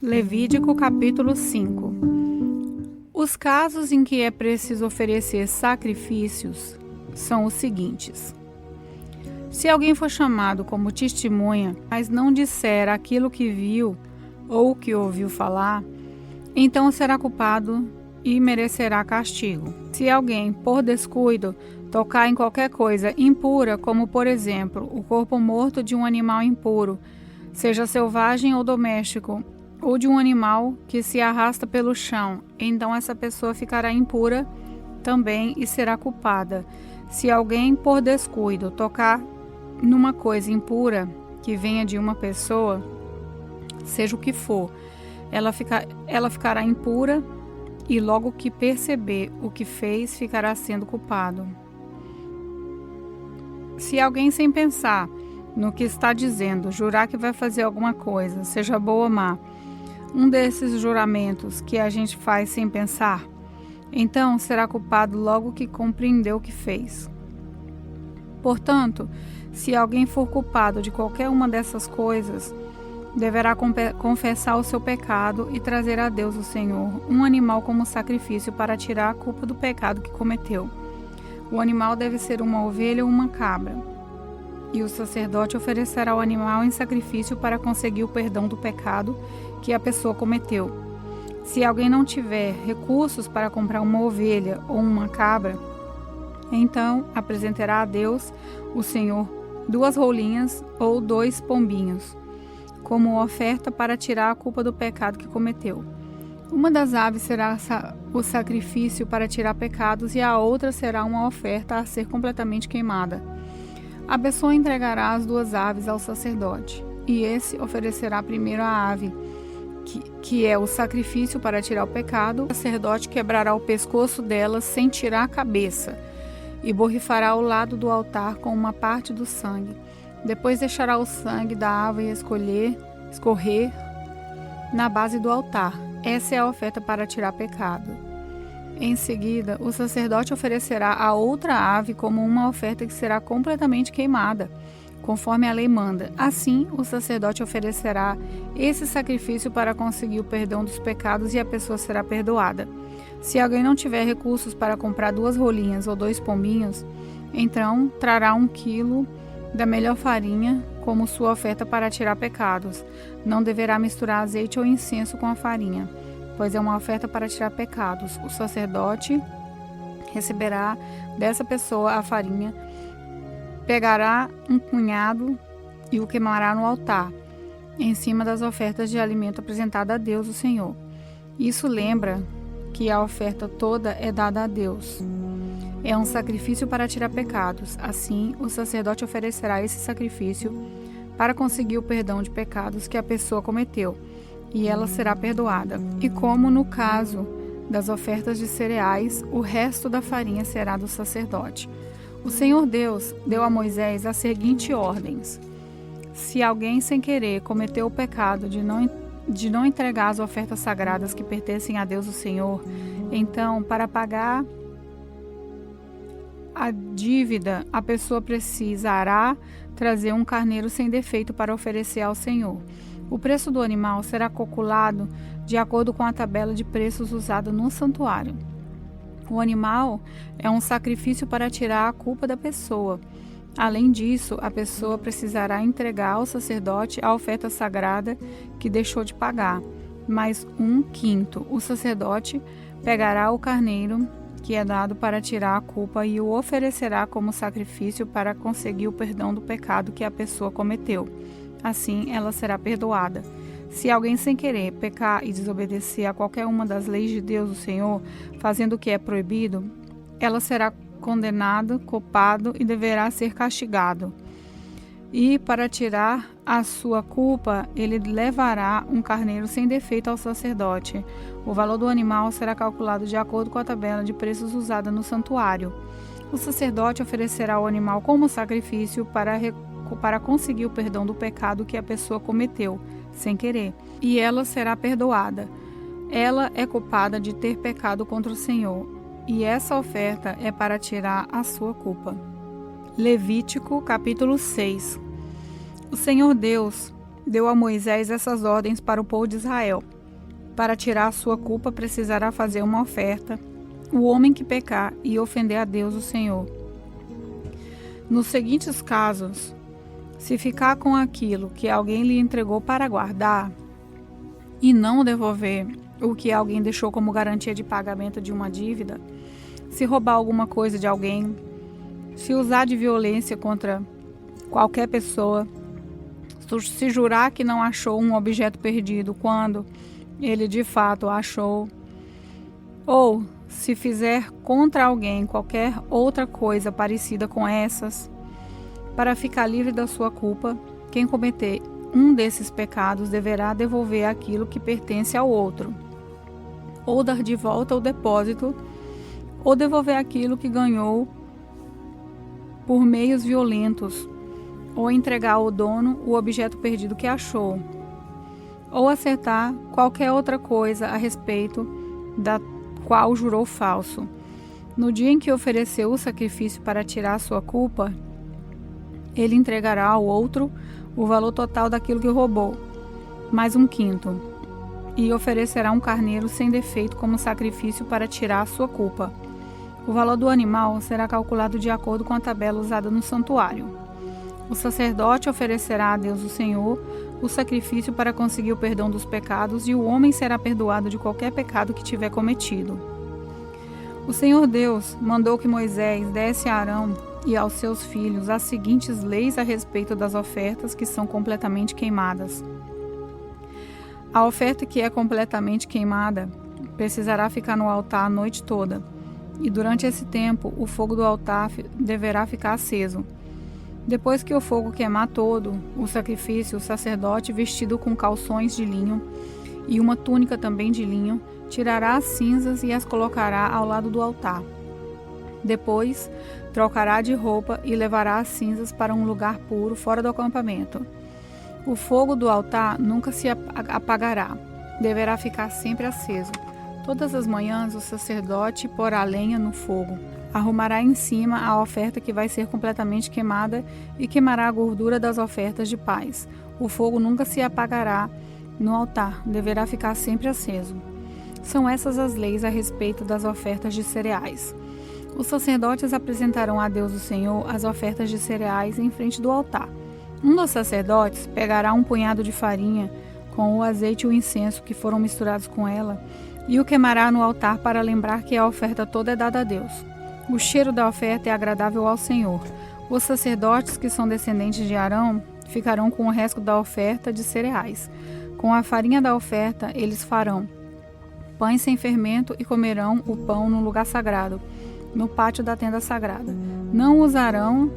Levítico capítulo 5. Os casos em que é preciso oferecer sacrifícios são os seguintes. Se alguém for chamado como testemunha, mas não disser aquilo que viu ou que ouviu falar, então será culpado e merecerá castigo. Se alguém, por descuido, tocar em qualquer coisa impura, como por exemplo, o corpo morto de um animal impuro, seja selvagem ou doméstico, ou de um animal que se arrasta pelo chão, então essa pessoa ficará impura também e será culpada. Se alguém, por descuido, tocar numa coisa impura que venha de uma pessoa, seja o que for, ela ficará impura e logo que perceber o que fez, ficará sendo culpado. Se alguém, sem pensar no que está dizendo, jurar que vai fazer alguma coisa, seja boa ou má, um desses juramentos que a gente faz sem pensar, então será culpado logo que compreendeu o que fez. Portanto, se alguém for culpado de qualquer uma dessas coisas, deverá confessar o seu pecado e trazer a Deus, o Senhor, um animal como sacrifício para tirar a culpa do pecado que cometeu. O animal deve ser uma ovelha ou uma cabra, e o sacerdote oferecerá o animal em sacrifício para conseguir o perdão do pecado que a pessoa cometeu. Se alguém não tiver recursos para comprar uma ovelha ou uma cabra, então apresentará a Deus, o Senhor, 2 rolinhas ou 2 pombinhos, como oferta para tirar a culpa do pecado que cometeu. Uma das aves será o sacrifício para tirar pecados e a outra será uma oferta a ser completamente queimada. A pessoa entregará as 2 aves ao sacerdote, e esse oferecerá primeiro a ave, que é o sacrifício para tirar o pecado. O sacerdote quebrará o pescoço dela sem tirar a cabeça, e borrifará o lado do altar com uma parte do sangue. Depois deixará o sangue da ave escorrer na base do altar. Essa é a oferta para tirar pecado. Em seguida, o sacerdote oferecerá a outra ave como uma oferta que será completamente queimada, conforme a lei manda. Assim, o sacerdote oferecerá esse sacrifício para conseguir o perdão dos pecados e a pessoa será perdoada. Se alguém não tiver recursos para comprar 2 rolinhas ou 2 pombinhos, então trará 1 quilo da melhor farinha como sua oferta para tirar pecados. Não deverá misturar azeite ou incenso com a farinha, pois é uma oferta para tirar pecados. O sacerdote receberá dessa pessoa a farinha, pegará 1 punhado e o queimará no altar, em cima das ofertas de alimento apresentadas a Deus, o Senhor. Isso lembra que a oferta toda é dada a Deus. É um sacrifício para tirar pecados. Assim, o sacerdote oferecerá esse sacrifício para conseguir o perdão de pecados que a pessoa cometeu, e ela será perdoada. E como no caso das ofertas de cereais, o resto da farinha será do sacerdote. O Senhor Deus deu a Moisés as seguintes ordens: se alguém sem querer cometeu o pecado de não entregar as ofertas sagradas que pertencem a Deus, o Senhor, então, para pagar a dívida, a pessoa precisará trazer um carneiro sem defeito para oferecer ao Senhor. O preço do animal será calculado de acordo com a tabela de preços usada no santuário. O animal é um sacrifício para tirar a culpa da pessoa. Além disso, a pessoa precisará entregar ao sacerdote a oferta sagrada que deixou de pagar, mais 1/5. O sacerdote pegará o carneiro que é dado para tirar a culpa e o oferecerá como sacrifício para conseguir o perdão do pecado que a pessoa cometeu. Assim, ela será perdoada. Se alguém sem querer pecar e desobedecer a qualquer uma das leis de Deus, o Senhor, fazendo o que é proibido, ela será condenado, culpado e deverá ser castigado. E para tirar a sua culpa, ele levará um carneiro sem defeito ao sacerdote. O valor do animal será calculado de acordo com a tabela de preços usada no santuário. O sacerdote oferecerá o animal como sacrifício para conseguir o perdão do pecado que a pessoa cometeu, sem querer, e ela será perdoada. Ela é culpada de ter pecado contra o Senhor, e essa oferta é para tirar a sua culpa. Levítico capítulo 6. O Senhor Deus deu a Moisés essas ordens para o povo de Israel. Para tirar a sua culpa, precisará fazer uma oferta. O homem que pecar e ofender a Deus, o Senhor. Nos seguintes casos, se ficar com aquilo que alguém lhe entregou para guardar e não devolver o que alguém deixou como garantia de pagamento de uma dívida, se roubar alguma coisa de alguém, se usar de violência contra qualquer pessoa, se jurar que não achou um objeto perdido quando ele de fato achou, ou se fizer contra alguém qualquer outra coisa parecida com essas, para ficar livre da sua culpa, quem cometer um desses pecados deverá devolver aquilo que pertence ao outro, ou dar de volta o depósito, ou devolver aquilo que ganhou por meios violentos, ou entregar ao dono o objeto perdido que achou, ou acertar qualquer outra coisa a respeito da qual jurou falso. No dia em que ofereceu o sacrifício para tirar sua culpa, ele entregará ao outro o valor total daquilo que roubou, mais 1/5, e oferecerá um carneiro sem defeito como sacrifício para tirar a sua culpa. O valor do animal será calculado de acordo com a tabela usada no santuário. O sacerdote oferecerá a Deus o Senhor o sacrifício para conseguir o perdão dos pecados, e o homem será perdoado de qualquer pecado que tiver cometido. O Senhor Deus mandou que Moisés desse a Arão e aos seus filhos as seguintes leis a respeito das ofertas que são completamente queimadas. A oferta que é completamente queimada precisará ficar no altar a noite toda, e durante esse tempo o fogo do altar deverá ficar aceso. Depois que o fogo queimar todo o sacrifício, o sacerdote, vestido com calções de linho e uma túnica também de linho, tirará as cinzas e as colocará ao lado do altar. Depois, trocará de roupa e levará as cinzas para um lugar puro fora do acampamento. O fogo do altar nunca se apagará, deverá ficar sempre aceso. Todas as manhãs o sacerdote porá lenha no fogo, arrumará em cima a oferta que vai ser completamente queimada e queimará a gordura das ofertas de paz. O fogo nunca se apagará no altar, deverá ficar sempre aceso. São essas as leis a respeito das ofertas de cereais. Os sacerdotes apresentarão a Deus o Senhor as ofertas de cereais em frente do altar. Um dos sacerdotes pegará um punhado de farinha com o azeite e o incenso que foram misturados com ela e o queimará no altar para lembrar que a oferta toda é dada a Deus. O cheiro da oferta é agradável ao Senhor. Os sacerdotes que são descendentes de Arão ficarão com o resto da oferta de cereais. Com a farinha da oferta eles farão pães sem fermento e comerão o pão no lugar sagrado, no pátio da tenda sagrada. Não usarão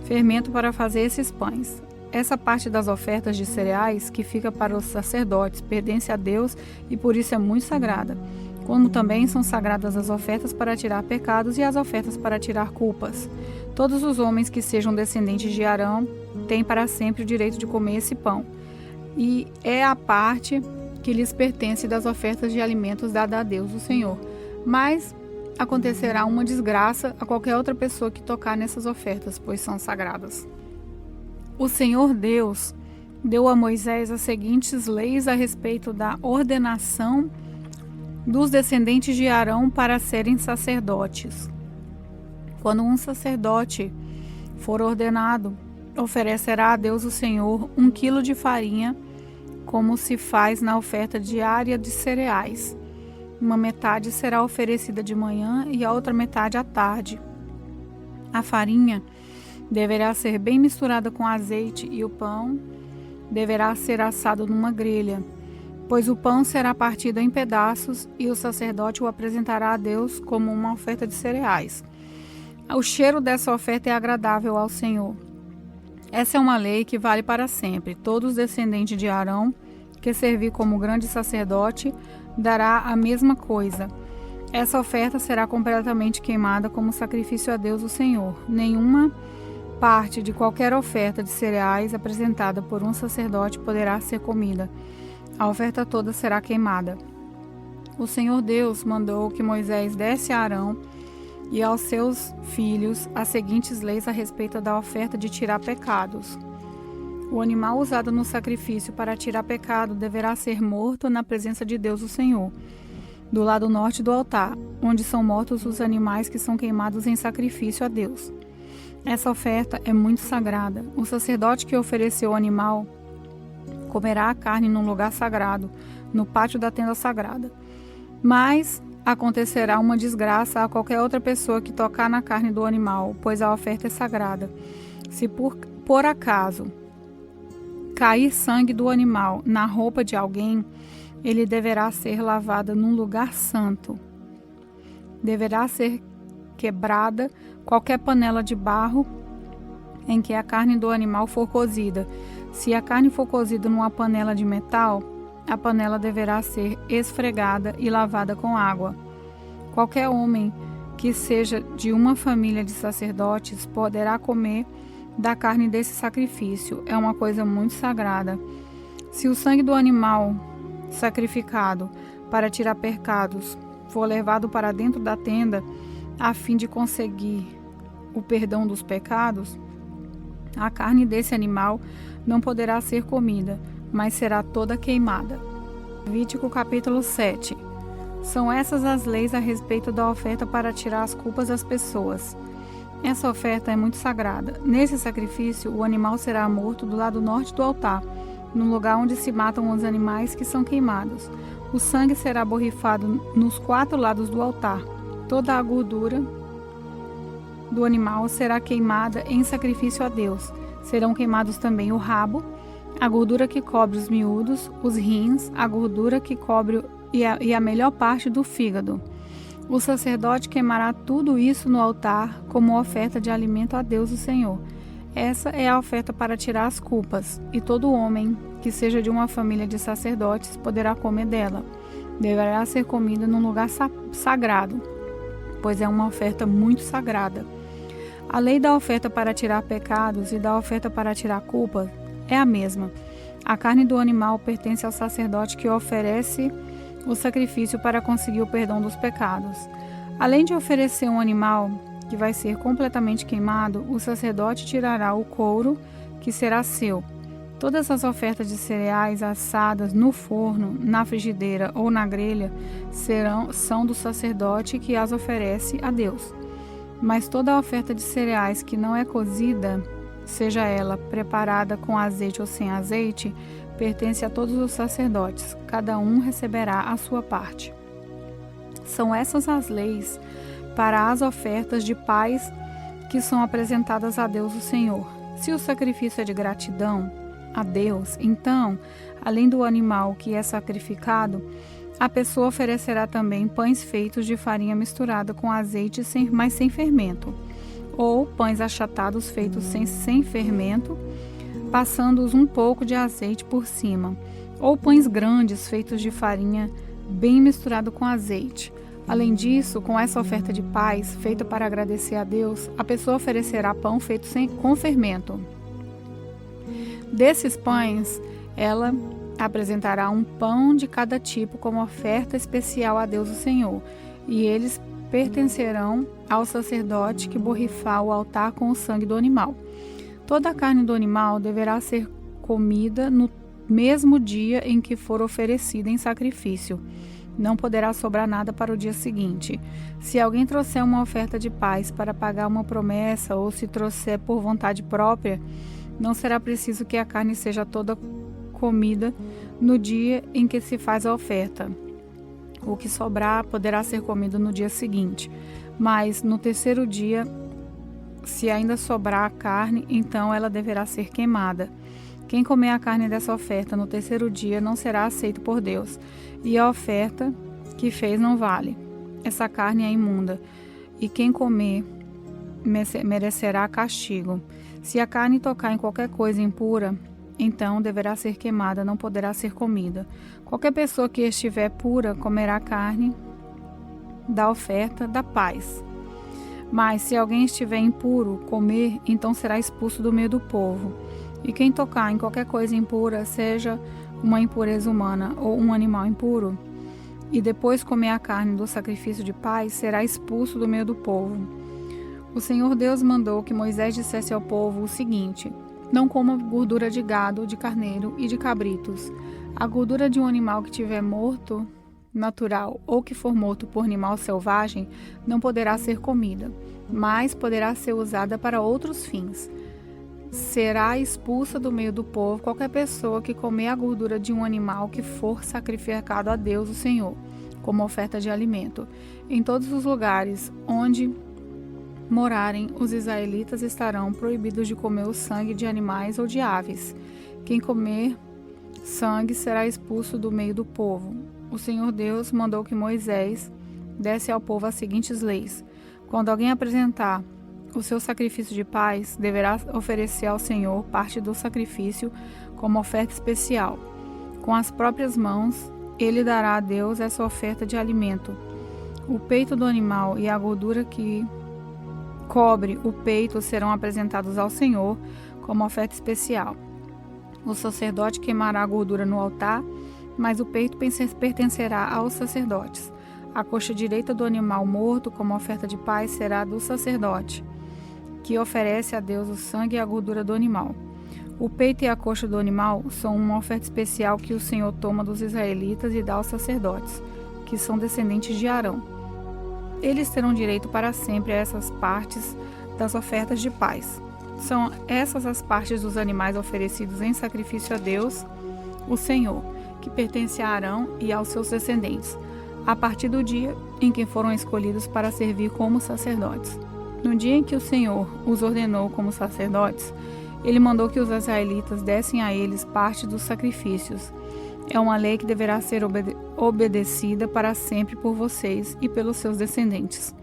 fermento para fazer esses pães. Essa parte das ofertas de cereais que fica para os sacerdotes pertence a Deus e por isso é muito sagrada. Como também são sagradas as ofertas para tirar pecados e as ofertas para tirar culpas. Todos os homens que sejam descendentes de Arão têm para sempre o direito de comer esse pão. E é a parte que lhes pertence das ofertas de alimentos dada a Deus, o Senhor. Mas acontecerá uma desgraça a qualquer outra pessoa que tocar nessas ofertas, pois são sagradas. O Senhor Deus deu a Moisés as seguintes leis a respeito da ordenação dos descendentes de Arão para serem sacerdotes. Quando um sacerdote for ordenado, oferecerá a Deus o Senhor 1 quilo de farinha, como se faz na oferta diária de cereais. Uma metade será oferecida de manhã e a outra metade à tarde. A farinha deverá ser bem misturada com azeite e o pão deverá ser assado numa grelha, pois o pão será partido em pedaços e o sacerdote o apresentará a Deus como uma oferta de cereais. O cheiro dessa oferta é agradável ao Senhor. Essa é uma lei que vale para sempre. Todos os descendentes de Arão, que servir como grande sacerdote, dará a mesma coisa. Essa oferta será completamente queimada como sacrifício a Deus o Senhor. Nenhuma parte de qualquer oferta de cereais apresentada por um sacerdote poderá ser comida. A oferta toda será queimada. O Senhor Deus mandou que Moisés desse a Arão e aos seus filhos as seguintes leis a respeito da oferta de tirar pecados. O animal usado no sacrifício para tirar pecado deverá ser morto na presença de Deus o Senhor, do lado norte do altar, onde são mortos os animais que são queimados em sacrifício a Deus. Essa oferta é muito sagrada. O sacerdote que ofereceu o animal comerá a carne num lugar sagrado, no pátio da tenda sagrada. Mas acontecerá uma desgraça a qualquer outra pessoa que tocar na carne do animal, pois a oferta é sagrada. Se por acaso cair sangue do animal na roupa de alguém, ele deverá ser lavado num lugar santo. Deverá ser quebrada qualquer panela de barro em que a carne do animal for cozida. Se a carne for cozida numa panela de metal, a panela deverá ser esfregada e lavada com água. Qualquer homem que seja de uma família de sacerdotes poderá comer da carne desse sacrifício. É uma coisa muito sagrada. Se o sangue do animal sacrificado para tirar pecados for levado para dentro da tenda, a fim de conseguir o perdão dos pecados, a carne desse animal não poderá ser comida, mas será toda queimada. Levítico capítulo 7. São essas as leis a respeito da oferta para tirar as culpas das pessoas. Essa oferta é muito sagrada. Nesse sacrifício, o animal será morto do lado norte do altar, no lugar onde se matam os animais que são queimados. O sangue será borrifado nos 4 lados do altar. Toda a gordura do animal será queimada em sacrifício a Deus. Serão queimados também o rabo, a gordura que cobre os miúdos, os rins, a gordura que cobre e a melhor parte do fígado. O sacerdote queimará tudo isso no altar como oferta de alimento a Deus o Senhor. Essa é a oferta para tirar as culpas, e todo homem que seja de uma família de sacerdotes poderá comer dela. Deverá ser comida num lugar sagrado, pois é uma oferta muito sagrada. A lei da oferta para tirar pecados e da oferta para tirar culpas é a mesma. A carne do animal pertence ao sacerdote que oferece o sacrifício para conseguir o perdão dos pecados. Além de oferecer um animal que vai ser completamente queimado, o sacerdote tirará o couro que será seu. Todas as ofertas de cereais assadas no forno, na frigideira ou na grelha são do sacerdote que as oferece a Deus. Mas toda a oferta de cereais que não é cozida, seja ela preparada com azeite ou sem azeite, pertence a todos os sacerdotes. Cada um receberá a sua parte. São essas as leis para as ofertas de paz que são apresentadas a Deus o Senhor. Se o sacrifício é de gratidão a Deus, então, além do animal que é sacrificado, a pessoa oferecerá também pães feitos de farinha misturada com azeite, mas sem fermento, ou pães achatados feitos sem fermento, passando-os um pouco de azeite por cima, ou pães grandes feitos de farinha bem misturado com azeite. Além disso, com essa oferta de paz, feita para agradecer a Deus, a pessoa oferecerá pão feito com fermento. Desses pães, ela apresentará um pão de cada tipo como oferta especial a Deus o Senhor, e eles pertencerão ao sacerdote que borrifar o altar com o sangue do animal. Toda a carne do animal deverá ser comida no mesmo dia em que for oferecida em sacrifício. Não poderá sobrar nada para o dia seguinte. Se alguém trouxer uma oferta de paz para pagar uma promessa ou se trouxer por vontade própria, não será preciso que a carne seja toda comida no dia em que se faz a oferta. O que sobrar poderá ser comido no dia seguinte, mas no terceiro dia, se ainda sobrar a carne, então ela deverá ser queimada. Quem comer a carne dessa oferta no terceiro dia não será aceito por Deus, e a oferta que fez não vale. Essa carne é imunda, e quem comer merecerá castigo. Se a carne tocar em qualquer coisa impura, então deverá ser queimada, não poderá ser comida. Qualquer pessoa que estiver pura comerá a carne da oferta da paz. Mas se alguém estiver impuro comer, então será expulso do meio do povo. E quem tocar em qualquer coisa impura, seja uma impureza humana ou um animal impuro, e depois comer a carne do sacrifício de paz, será expulso do meio do povo. O Senhor Deus mandou que Moisés dissesse ao povo o seguinte: Não coma gordura de gado, de carneiro e de cabritos. A gordura de um animal que tiver morto natural ou que for morto por animal selvagem não poderá ser comida, mas poderá ser usada para outros fins. Será expulsa do meio do povo qualquer pessoa que comer a gordura de um animal que for sacrificado a Deus, o Senhor, como oferta de alimento. Em todos os lugares onde morarem, os israelitas estarão proibidos de comer o sangue de animais ou de aves. Quem comer sangue será expulso do meio do povo. O Senhor Deus mandou que Moisés desse ao povo as seguintes leis: quando alguém apresentar o seu sacrifício de paz, deverá oferecer ao Senhor parte do sacrifício como oferta especial. Com as próprias mãos, ele dará a Deus essa oferta de alimento. O peito do animal e a gordura que cobre o peito serão apresentados ao Senhor como oferta especial. O sacerdote queimará a gordura no altar, mas o peito pertencerá aos sacerdotes. A coxa direita do animal morto como oferta de paz será do sacerdote, que oferece a Deus o sangue e a gordura do animal. O peito e a coxa do animal são uma oferta especial que o Senhor toma dos israelitas e dá aos sacerdotes, que são descendentes de Arão. Eles terão direito para sempre a essas partes das ofertas de paz. São essas as partes dos animais oferecidos em sacrifício a Deus, o Senhor, que pertence a Arão e aos seus descendentes, a partir do dia em que foram escolhidos para servir como sacerdotes. No dia em que o Senhor os ordenou como sacerdotes, ele mandou que os israelitas dessem a eles parte dos sacrifícios. É uma lei que deverá ser obedecida para sempre por vocês e pelos seus descendentes.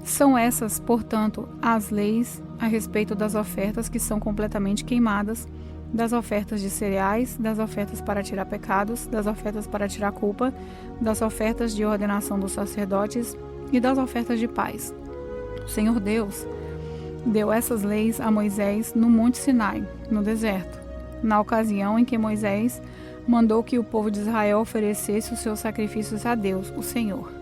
São essas, portanto, as leis a respeito das ofertas que são completamente queimadas, das ofertas de cereais, das ofertas para tirar pecados, das ofertas para tirar culpa, das ofertas de ordenação dos sacerdotes e das ofertas de paz. O Senhor Deus deu essas leis a Moisés no Monte Sinai, no deserto, na ocasião em que Moisés mandou que o povo de Israel oferecesse os seus sacrifícios a Deus, o Senhor.